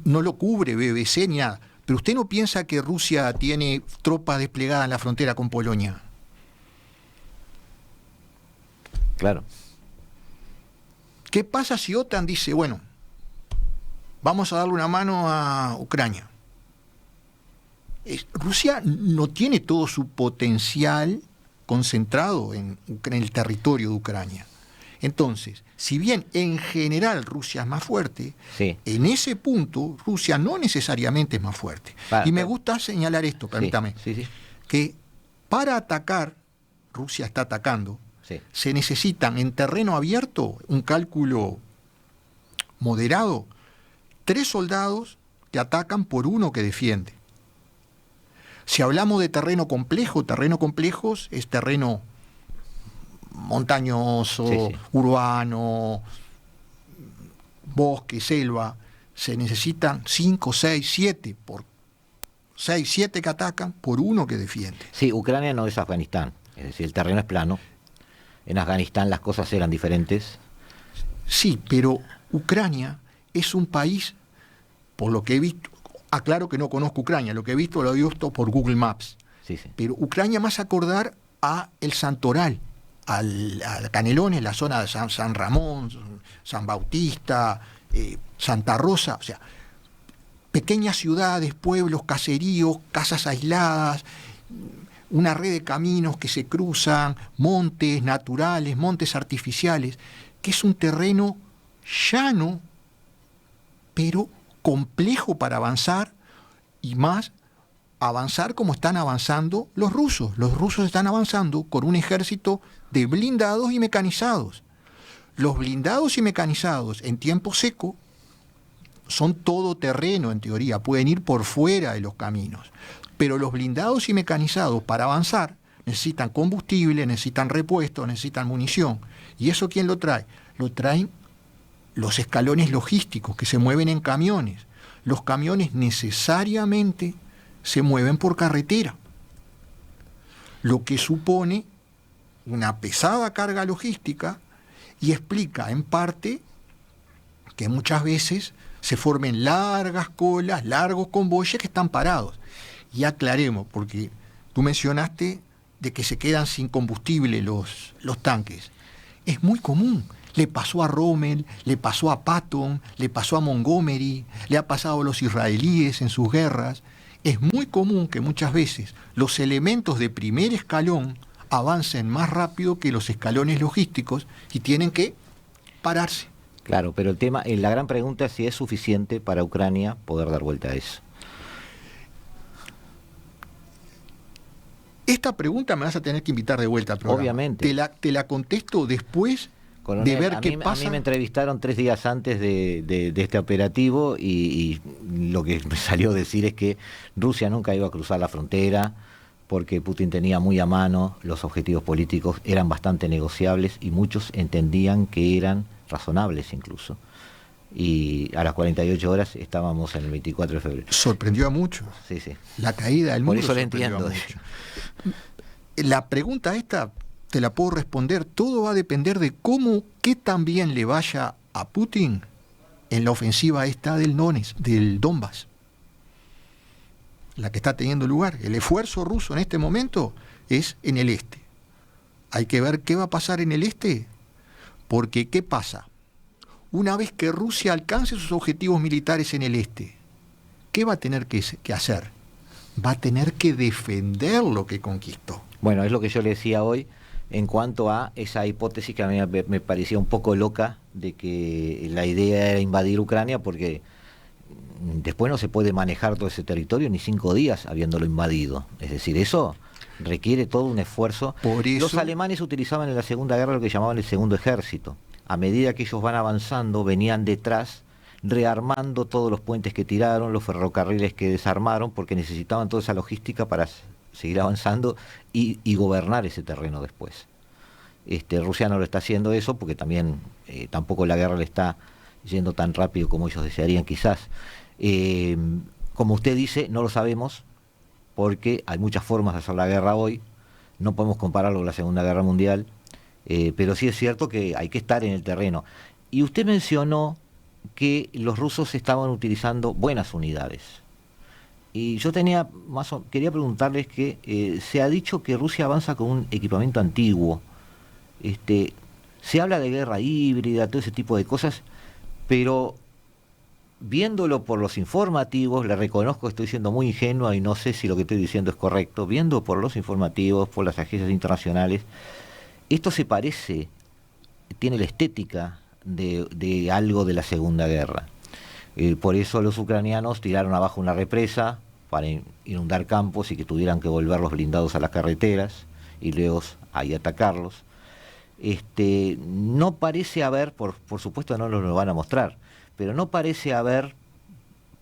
no lo cubre BBC ni nada, pero usted no piensa que Rusia tiene tropas desplegadas en la frontera con Polonia. Claro. ¿Qué pasa si OTAN dice, bueno, vamos a darle una mano a Ucrania? Rusia no tiene todo su potencial concentrado en el territorio de Ucrania. Entonces, si bien en general Rusia es más fuerte, sí, en ese punto Rusia no necesariamente es más fuerte. Y me gusta señalar esto, permítame, que para atacar, Rusia está atacando, se necesitan en terreno abierto, un cálculo moderado, 3 soldados que atacan por 1 que defiende. Si hablamos de terreno complejo es terreno montañoso, urbano, bosque, selva, se necesitan 5, 6, 7, por 6, 7 que atacan por 1 que defiende. Sí, Ucrania no es Afganistán, es decir, el terreno es plano. En Afganistán las cosas eran diferentes. Sí, pero Ucrania es un país, por lo que he visto, aclaro que no conozco Ucrania, lo que he visto lo he visto por Google Maps. Sí. Pero Ucrania más acordar a el Santoral, al Canelones, la zona de San Ramón, San Bautista, Santa Rosa, o sea, pequeñas ciudades, pueblos, caseríos, casas aisladas, una red de caminos que se cruzan, montes naturales, montes artificiales, que es un terreno llano, pero complejo para avanzar, y más avanzar como están avanzando los rusos. Los rusos están avanzando con un ejército de blindados y mecanizados. Los blindados y mecanizados en tiempo seco son todoterreno en teoría, pueden ir por fuera de los caminos. Pero los blindados y mecanizados para avanzar necesitan combustible, necesitan repuestos, necesitan munición. ¿Y eso quién lo trae? Lo traen los escalones logísticos que se mueven en camiones. Los camiones necesariamente se mueven por carretera, lo que supone una pesada carga logística y explica en parte que muchas veces se formen largas colas, largos convoyes que están parados. Y aclaremos, porque tú mencionaste de que se quedan sin combustible los tanques. Es muy común. Le pasó a Rommel, le pasó a Patton, le pasó a Montgomery, le ha pasado a los israelíes en sus guerras. Es muy común que muchas veces los elementos de primer escalón avancen más rápido que los escalones logísticos y tienen que pararse. Claro, pero el tema, la gran pregunta es si es suficiente para Ucrania poder dar vuelta a eso. Esta pregunta me vas a tener que invitar de vuelta al programa. Obviamente. Te la contesto después Coronel, de ver qué pasa. A mí me entrevistaron 3 días antes de este operativo y lo que me salió a decir es que Rusia nunca iba a cruzar la frontera porque Putin tenía muy a mano los objetivos políticos, eran bastante negociables y muchos entendían que eran razonables incluso. Y a las 48 horas estábamos en el 24 de febrero. Sorprendió a muchos. Sí, sí. La caída del mundo. Por eso lo sorprendió entiendo. a muchos. La pregunta esta te la puedo responder. Todo va a depender de qué tan bien le vaya a Putin en la ofensiva esta del Donbass, la que está teniendo lugar. El esfuerzo ruso en este momento es en el este. Hay que ver qué va a pasar en el este, porque ¿qué pasa? Una vez que Rusia alcance sus objetivos militares en el este, ¿qué va a tener que hacer? Va a tener que defender lo que conquistó. Bueno, es lo que yo le decía hoy en cuanto a esa hipótesis que a mí me parecía un poco loca de que la idea era invadir Ucrania porque después no se puede manejar todo ese territorio ni 5 días habiéndolo invadido. Es decir, eso requiere todo un esfuerzo. Por eso, los alemanes utilizaban en la Segunda Guerra lo que llamaban el segundo ejército. A medida que ellos van avanzando, venían detrás rearmando todos los puentes que tiraron, los ferrocarriles que desarmaron, porque necesitaban toda esa logística para seguir avanzando y gobernar ese terreno después. Rusia no lo está haciendo eso porque también tampoco la guerra le está yendo tan rápido como ellos desearían quizás. Como usted dice, no lo sabemos porque hay muchas formas de hacer la guerra hoy, no podemos compararlo con la Segunda Guerra Mundial, pero sí es cierto que hay que estar en el terreno. Y usted mencionó que los rusos estaban utilizando buenas unidades. Y yo quería preguntarles que se ha dicho que Rusia avanza con un equipamiento antiguo. Se habla de guerra híbrida, todo ese tipo de cosas, pero viéndolo por los informativos, le reconozco que estoy siendo muy ingenua y no sé si lo que estoy diciendo es correcto, viendo por los informativos, por las agencias internacionales, esto se parece, tiene la estética de algo de la Segunda Guerra. Por eso los ucranianos tiraron abajo una represa para inundar campos y que tuvieran que volver los blindados a las carreteras y luego ahí atacarlos. No parece haber, por supuesto no nos lo van a mostrar, pero no parece haber,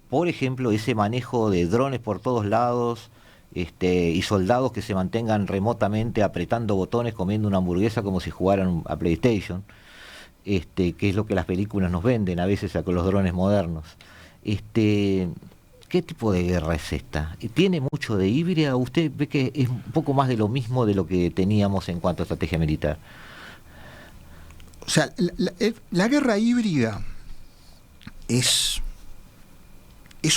por ejemplo, ese manejo de drones por todos lados y soldados que se mantengan remotamente apretando botones, comiendo una hamburguesa como si jugaran a PlayStation. Que es lo que las películas nos venden a veces con los drones modernos. ¿Qué tipo de guerra es esta? ¿Tiene mucho de híbrida? ¿Usted ve que es un poco más de lo mismo de lo que teníamos en cuanto a estrategia militar? O sea, la guerra híbrida es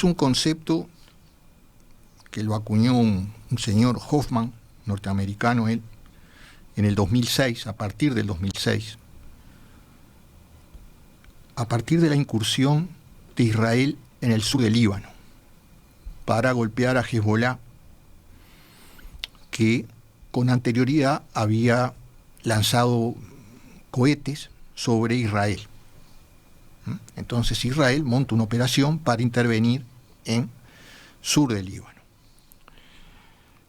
un concepto que lo acuñó un señor Hoffman, norteamericano él, en el 2006, a partir del 2006. A partir de la incursión de Israel en el sur del Líbano para golpear a Hezbollah, que con anterioridad había lanzado cohetes sobre Israel. Entonces Israel monta una operación para intervenir en sur del Líbano.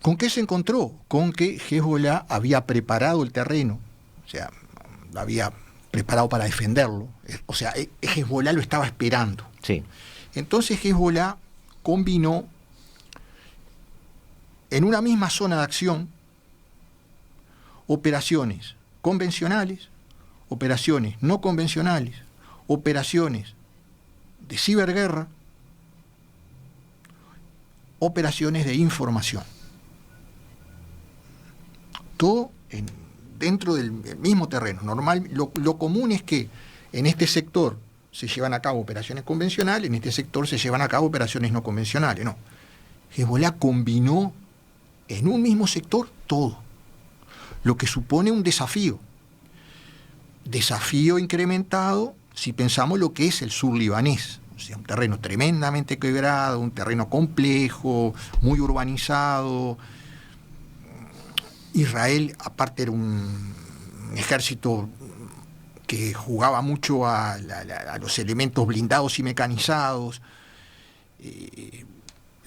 ¿Con qué se encontró? Con que Hezbollah había preparado el terreno, o sea, lo había preparado para defenderlo, o sea, Hezbollah lo estaba esperando. Sí. Entonces Hezbollah combinó en una misma zona de acción operaciones convencionales, operaciones no convencionales, operaciones de ciberguerra, operaciones de información. Todo dentro del mismo terreno. Normal, lo común es que en este sector se llevan a cabo operaciones convencionales, en este sector se llevan a cabo operaciones no convencionales. No. Hezbollah combinó en un mismo sector todo, lo que supone un desafío. Desafío incrementado si pensamos lo que es el sur libanés. O sea, un terreno tremendamente quebrado, un terreno complejo, muy urbanizado. Israel, aparte, era un ejército que jugaba mucho a los elementos blindados y mecanizados.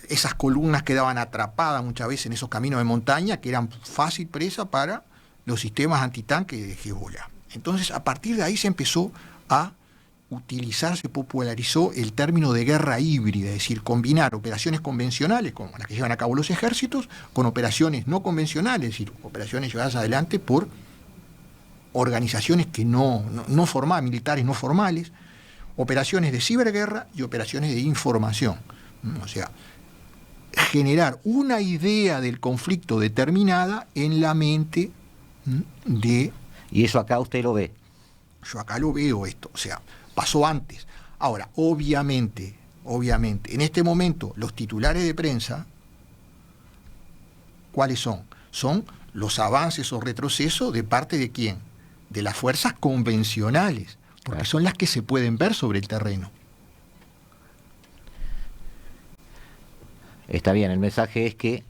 Esas columnas quedaban atrapadas muchas veces en esos caminos de montaña que eran fácil presa para los sistemas antitanque de Hezbollah. Entonces, a partir de ahí se empezó a utilizar, se popularizó el término de guerra híbrida, es decir, combinar operaciones convencionales, como las que llevan a cabo los ejércitos, con operaciones no convencionales, es decir, operaciones llevadas adelante por organizaciones que no formales, militares no formales, operaciones de ciberguerra y operaciones de información. O sea, generar una idea del conflicto determinada en la mente de... Y eso acá usted lo ve. Yo acá lo veo esto, o sea, pasó antes. Ahora, obviamente, en este momento los titulares de prensa, ¿cuáles son? Son los avances o retrocesos de parte de quién? De las fuerzas convencionales, porque son las que se pueden ver sobre el terreno. Está bien, el mensaje es que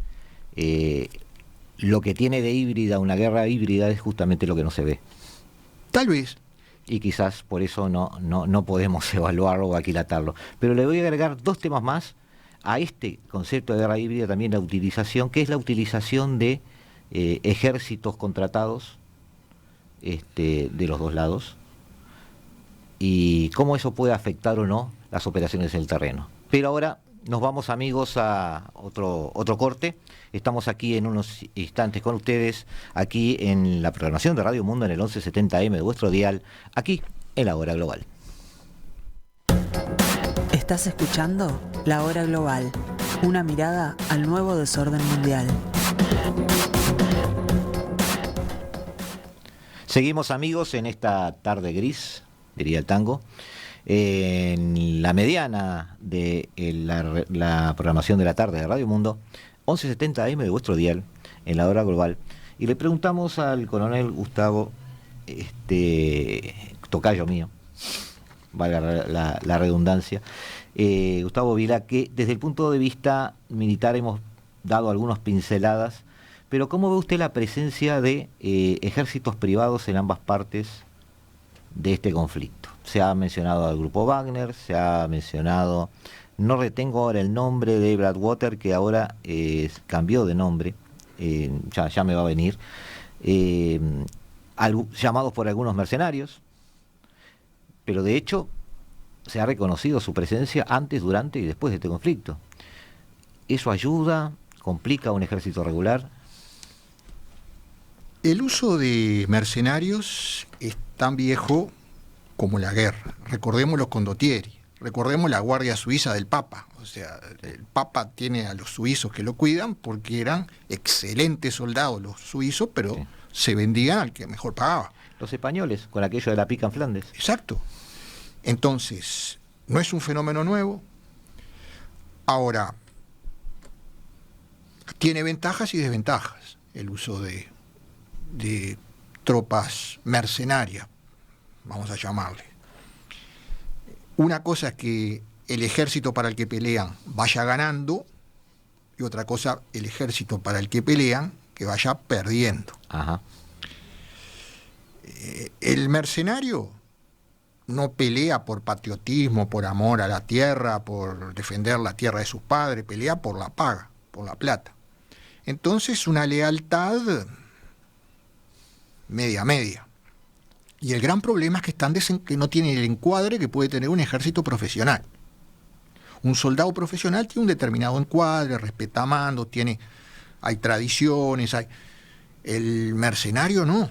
lo que tiene de híbrida una guerra híbrida es justamente lo que no se ve. Tal vez. Y quizás por eso no podemos evaluarlo o aquilatarlo. Pero le voy a agregar 2 temas más a este concepto de guerra híbrida, también la utilización, que es la utilización de ejércitos contratados de los 2 lados, y cómo eso puede afectar o no las operaciones en el terreno. Pero ahora nos vamos, amigos, a otro corte. Estamos aquí en unos instantes con ustedes, aquí en la programación de Radio Mundo en el 1170M de vuestro dial, aquí en La Hora Global. Estás escuchando La Hora Global, una mirada al nuevo desorden mundial. Seguimos, amigos, en esta tarde gris, diría el tango, en la mediana de la programación de la tarde de Radio Mundo, 1170 AM de vuestro dial, en La Hora Global, y le preguntamos al coronel Gustavo, tocayo mío, valga la redundancia, Gustavo Vila, que desde el punto de vista militar hemos dado algunas pinceladas, pero ¿cómo ve usted la presencia de ejércitos privados en ambas partes de este conflicto? Se ha mencionado al grupo Wagner, se ha mencionado, no retengo ahora el nombre de Blackwater, que ahora cambió de nombre, ya me va a venir, llamados por algunos mercenarios, pero de hecho se ha reconocido su presencia antes, durante y después de este conflicto. ¿Eso ayuda, complica a un ejército regular? El uso de mercenarios es tan viejo como la guerra. Recordemos los condottieri, recordemos la Guardia Suiza del Papa. O sea, el Papa tiene a los suizos que lo cuidan porque eran excelentes soldados los suizos, pero sí, se vendían al que mejor pagaba. Los españoles, con aquello de la pica en Flandes. Exacto. Entonces, no es un fenómeno nuevo. Ahora, tiene ventajas y desventajas el uso de tropas mercenarias, vamos a llamarle. Una cosa es que el ejército para el que pelean vaya ganando, y otra cosa, el ejército para el que pelean que vaya perdiendo. Ajá. El mercenario no pelea por patriotismo, por amor a la tierra, por defender la tierra de sus padres, pelea por la paga, por la plata. Entonces, una lealtad media. Y el gran problema es que que no tienen el encuadre que puede tener un ejército profesional. Un soldado profesional tiene un determinado encuadre, respeta mandos, hay tradiciones, el mercenario no.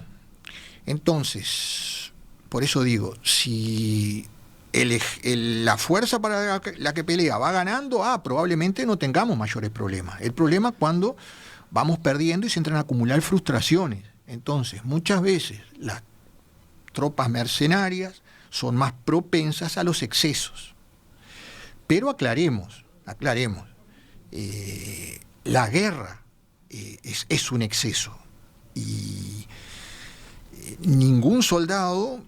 Entonces, por eso digo, si la fuerza para la que pelea va ganando, probablemente no tengamos mayores problemas. El problema es cuando vamos perdiendo y se entran a acumular frustraciones. Entonces, muchas veces las tropas mercenarias son más propensas a los excesos. Pero aclaremos, la guerra es un exceso. Y ningún soldado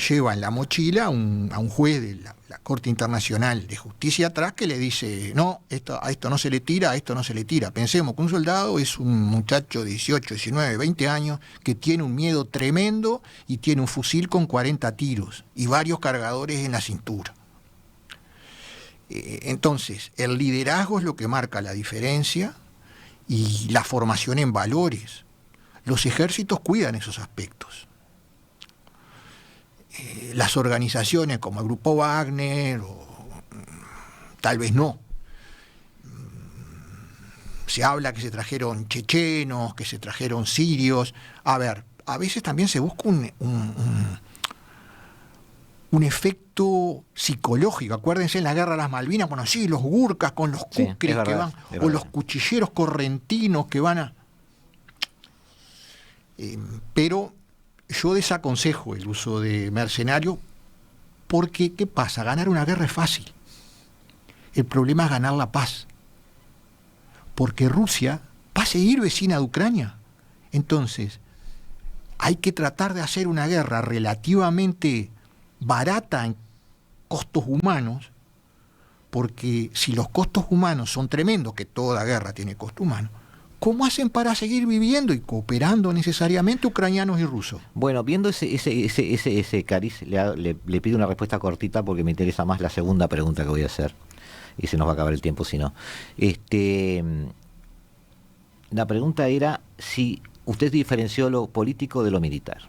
lleva en la mochila a un juez de la Corte Internacional de Justicia atrás que le dice, no, a esto no se le tira, a esto no se le tira. Pensemos que un soldado es un muchacho de 18, 19, 20 años que tiene un miedo tremendo y tiene un fusil con 40 tiros y varios cargadores en la cintura. Entonces, el liderazgo es lo que marca la diferencia y la formación en valores. Los ejércitos cuidan esos aspectos. las organizaciones como el Grupo Wagner, o tal vez no. Se habla que se trajeron chechenos, que se trajeron sirios. A ver, a veces también se busca un efecto psicológico. Acuérdense en la guerra de las Malvinas, bueno, sí, los gurkas con los kukris que van, o los cuchilleros correntinos que van a... pero yo desaconsejo el uso de mercenarios porque, ¿qué pasa? Ganar una guerra es fácil. El problema es ganar la paz. Porque Rusia va a seguir vecina de Ucrania. Entonces, hay que tratar de hacer una guerra relativamente barata en costos humanos, porque si los costos humanos son tremendos, que toda guerra tiene costo humano, ¿cómo hacen para seguir viviendo y cooperando necesariamente ucranianos y rusos? Bueno, viendo ese cariz, le pido una respuesta cortita porque me interesa más la segunda pregunta que voy a hacer. Y se nos va a acabar el tiempo si no. La pregunta era si usted diferenció lo político de lo militar.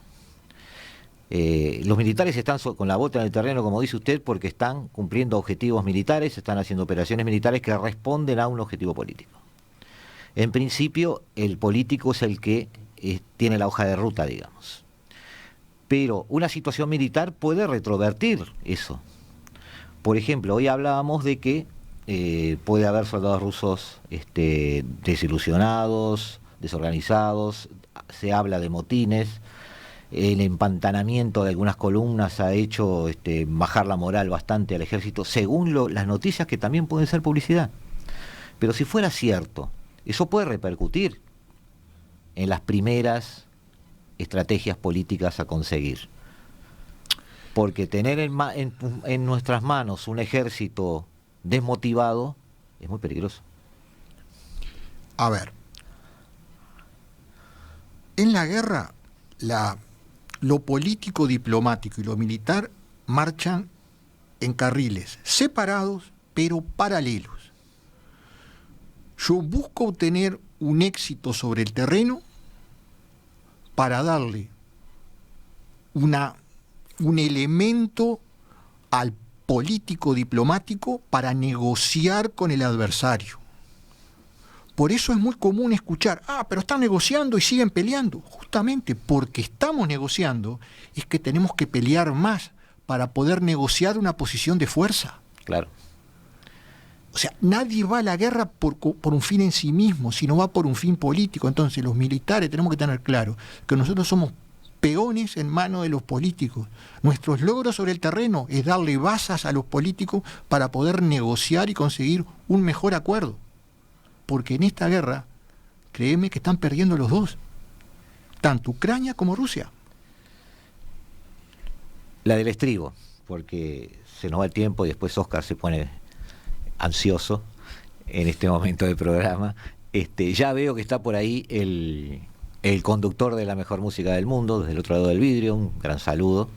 Los militares están con la bota en el terreno, como dice usted, porque están cumpliendo objetivos militares, están haciendo operaciones militares que responden a un objetivo político. En principio, el político es el que tiene la hoja de ruta, digamos. Pero una situación militar puede retrovertir eso. Por ejemplo, hoy hablábamos de que puede haber soldados rusos desilusionados, desorganizados, se habla de motines, el empantanamiento de algunas columnas ha hecho bajar la moral bastante al ejército, según las noticias que también pueden ser publicidad. Pero si fuera cierto, eso puede repercutir en las primeras estrategias políticas a conseguir. Porque tener en nuestras manos un ejército desmotivado es muy peligroso. A ver, en la guerra lo político, diplomático y lo militar marchan en carriles separados pero paralelos. Yo busco obtener un éxito sobre el terreno para darle un elemento al político diplomático para negociar con el adversario. Por eso es muy común escuchar, pero están negociando y siguen peleando. Justamente porque estamos negociando es que tenemos que pelear más para poder negociar una posición de fuerza. Claro. O sea, nadie va a la guerra por un fin en sí mismo, sino va por un fin político. Entonces los militares tenemos que tener claro que nosotros somos peones en manos de los políticos. Nuestros logros sobre el terreno es darle bazas a los políticos para poder negociar y conseguir un mejor acuerdo. Porque en esta guerra, créeme que están perdiendo los dos, tanto Ucrania como Rusia. La del estribo, porque se nos va el tiempo y después Oscar se pone ansioso en este momento del programa. Ya veo que está por ahí el conductor de la mejor música del mundo, desde el otro lado del vidrio, un gran saludo.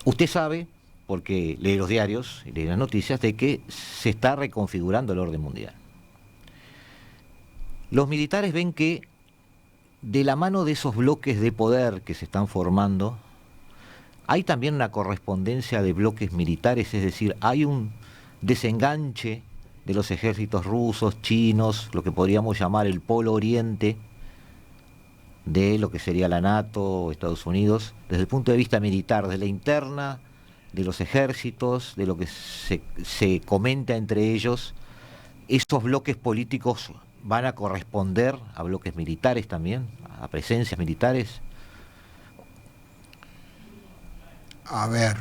Usted sabe, porque lee los diarios y lee las noticias, de que se está reconfigurando el orden mundial. Los militares ven que de la mano de esos bloques de poder que se están formando, hay también una correspondencia de bloques militares, es decir, hay un desenganche de los ejércitos rusos, chinos, lo que podríamos llamar el Polo Oriente, de lo que sería la NATO o Estados Unidos, desde el punto de vista militar, de la interna, de los ejércitos, de lo que se comenta entre ellos. ¿Estos bloques políticos van a corresponder a bloques militares también, a presencias militares? A ver,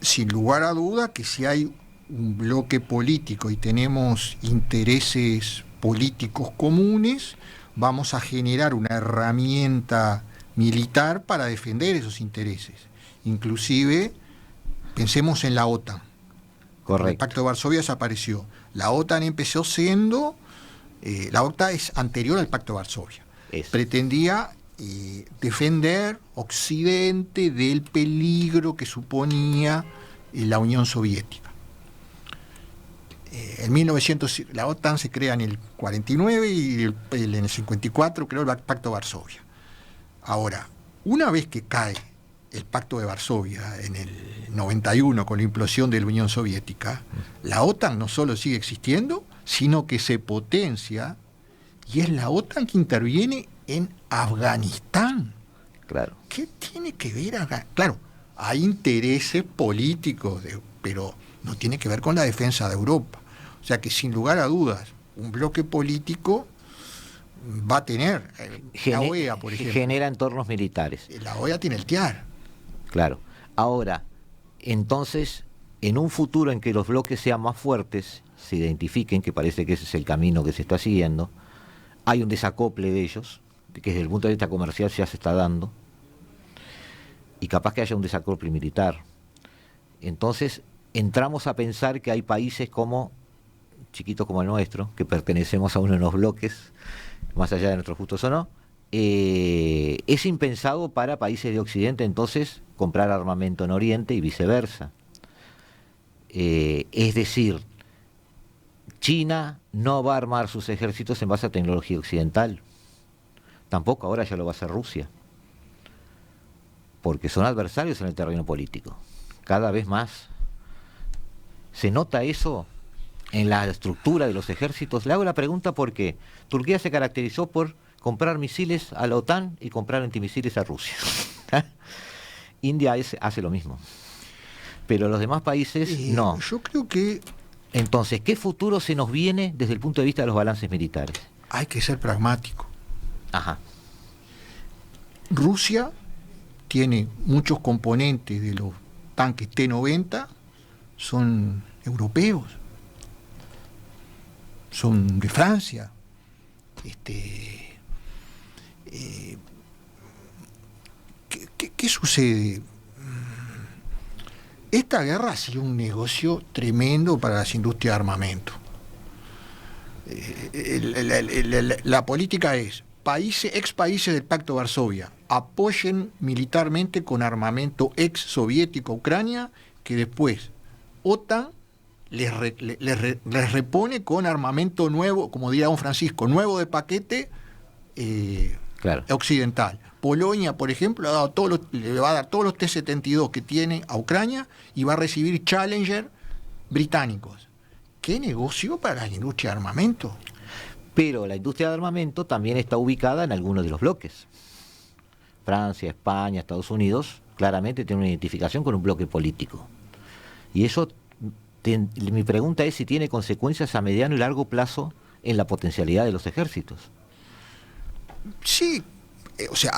sin lugar a duda que si hay un bloque político y tenemos intereses políticos comunes, vamos a generar una herramienta militar para defender esos intereses. Inclusive, pensemos en la OTAN. Correcto. El Pacto de Varsovia desapareció. La OTAN empezó siendo... la OTAN es anterior al Pacto de Varsovia. Pretendía defender Occidente del peligro que suponía la Unión Soviética. la OTAN se crea en el 49 y en el 54 creó el Pacto de Varsovia. Ahora, una vez que cae el Pacto de Varsovia en el 91 con la implosión de la Unión Soviética, la OTAN no solo sigue existiendo, sino que se potencia, y es la OTAN que interviene en Afganistán. Claro. ¿Qué tiene que ver Afganistán? Claro, hay intereses políticos, pero no tiene que ver con la defensa de Europa. O sea que sin lugar a dudas, un bloque político va a tener, la OEA, por ejemplo. Genera entornos militares. La OEA tiene el TIAR. Claro. Ahora, entonces, en un futuro en que los bloques sean más fuertes, se identifiquen, que parece que ese es el camino que se está siguiendo, hay un desacople de ellos, que desde el punto de vista comercial ya se está dando, y capaz que haya un desacople militar. Entonces, entramos a pensar que hay países chiquitos como el nuestro, que pertenecemos a uno de los bloques, más allá de nuestros gustos o no, es impensado para países de Occidente entonces comprar armamento en Oriente y viceversa. Es decir, China no va a armar sus ejércitos en base a tecnología occidental. Tampoco ahora ya lo va a hacer Rusia. Porque son adversarios en el terreno político. Cada vez más. ¿Se nota eso en la estructura de los ejércitos? Le hago la pregunta porque Turquía se caracterizó por comprar misiles a la OTAN y comprar antimisiles a Rusia. India hace lo mismo. Pero los demás países no. Yo creo que Entonces, ¿qué futuro se nos viene desde el punto de vista de los balances militares? hay que ser pragmático. Ajá. Rusia tiene muchos componentes de los tanques T-90, son europeos, son de Francia. ¿Qué sucede? Esta guerra ha sido un negocio tremendo para las industrias de armamento. La política es, ex países del Pacto de Varsovia apoyen militarmente con armamento ex soviético a Ucrania, que después OTAN les repone con armamento nuevo, como diría don Francisco, nuevo de paquete Claro. occidental. Polonia, por ejemplo, le va a dar todos los T-72 que tiene a Ucrania y va a recibir Challenger británicos. ¿Qué negocio para la industria de armamento? Pero la industria de armamento también está ubicada en algunos de los bloques. Francia, España, Estados Unidos, claramente tienen una identificación con un bloque político. Y eso, mi pregunta es si tiene consecuencias a mediano y largo plazo en la potencialidad de los ejércitos. Sí, o sea,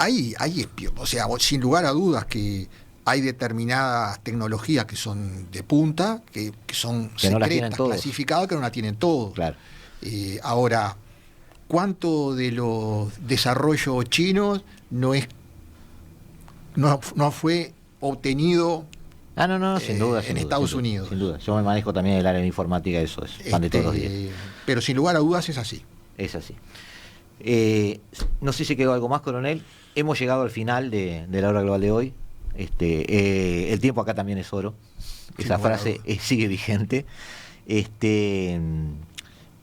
sin lugar a dudas que hay determinadas tecnologías que son de punta, que son Que no las tienen secretas, todos. clasificadas, que no las tienen todos. Claro. Ahora, ¿cuánto de los desarrollos chinos no fue obtenido No, sin duda. en Estados Unidos? Sin duda. Yo me manejo también el área de informática, eso es pan de todos los días. Pero sin lugar a dudas es así. Es así. No sé si quedó algo más, coronel. Hemos llegado al final de la hora global de hoy. El tiempo acá también es oro. Esa frase sigue vigente.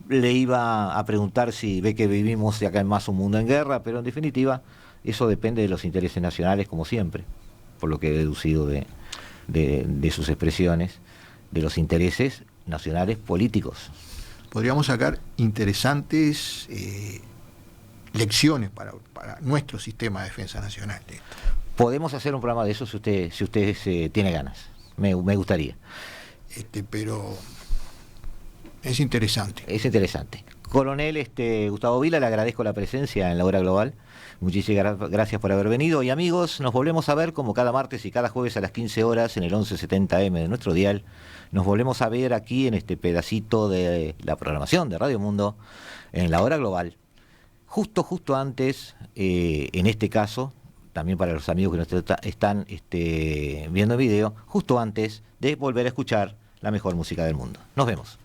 Le iba a preguntar si ve que vivimos de acá en más un mundo en guerra, pero en definitiva eso depende de los intereses nacionales, como siempre, por lo que he deducido de sus expresiones, de los intereses nacionales políticos. Podríamos sacar interesantes lecciones para nuestro sistema de defensa nacional. Podemos hacer un programa de eso si usted tiene ganas. Me gustaría. Pero es interesante. Es interesante. Coronel Gustavo Vila, le agradezco la presencia en la hora global. Muchísimas gracias por haber venido. Y amigos, nos volvemos a ver como cada martes y cada jueves a las 15 horas en el 1170M de nuestro dial. Nos volvemos a ver aquí en este pedacito de la programación de Radio Mundo en la hora global. Justo antes, en este caso, también para los amigos que nos están viendo el video, justo antes de volver a escuchar la mejor música del mundo. Nos vemos.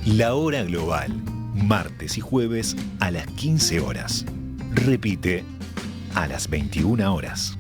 La hora global, martes y jueves a las 15 horas. repite a las 21 horas.